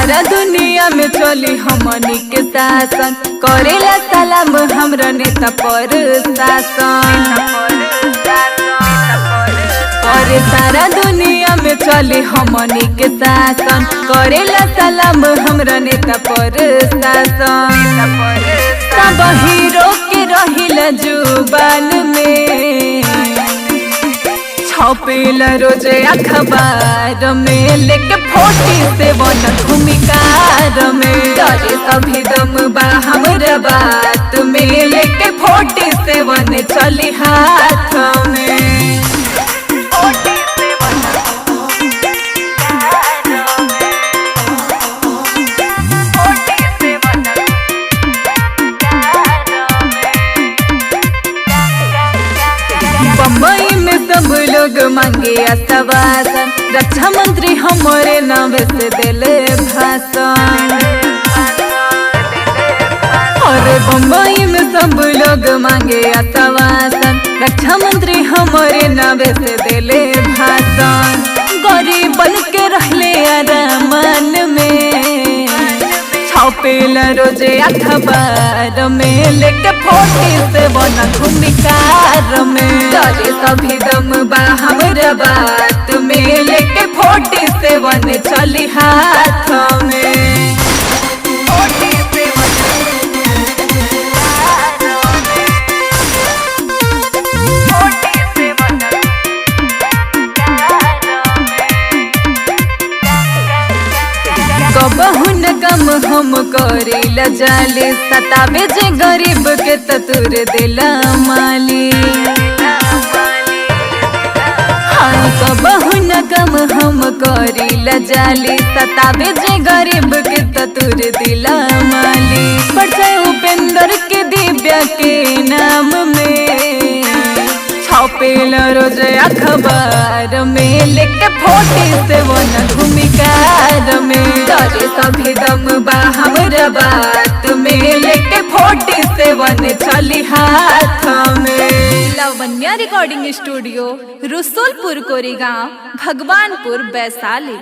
सारा दुनिया में चली हमनी के शासन, करेला सलाम हमरा नेता पर शासन। अरे सारा दुनिया में चली हमनी के शासन, करेला सलाम हमरा नेता पर शासन। सब हीरो के रहिला जुबान में, छपेला रोज अखबार में, लेके 47 भूमिकार में। डरे सभी दम बा हमरा बात में, लेके 47 चली हाथ में। बम्बई में सब लोग मांगे आश्वासन, रक्षा मंत्री हमारे नाम से दिले भाषण। और बम्बई में सब लोग मांगे आश्वासन, रक्षा मंत्री हमारे नाम से दिले भाषण। गरीब बन के रहले अरमान में, छपेला रोज अखबार में, लेके 47 भूमिकार में। डरे सभी दम बा हमरा बात में, लेके 47 चली हाथ में। कबहू न कम हम करेला जाले, सतावे जे गरीब के ततुर दिला माली। हाँ कबहू न कम हम करेला जाले, सतावे जे गरीब के ततुर दिला माली। बढ़ जाए उपेंद्र के दिव्या के नाम में, छपेला रोज अखबार में, लेके 47 भूमिकार में। डरे सभी दम बा हमरा बात में, लेके 47 चली हाथ में। Lavanya recording studio, Rasulpur Koregaon, Bhagwanpur, Vaishali.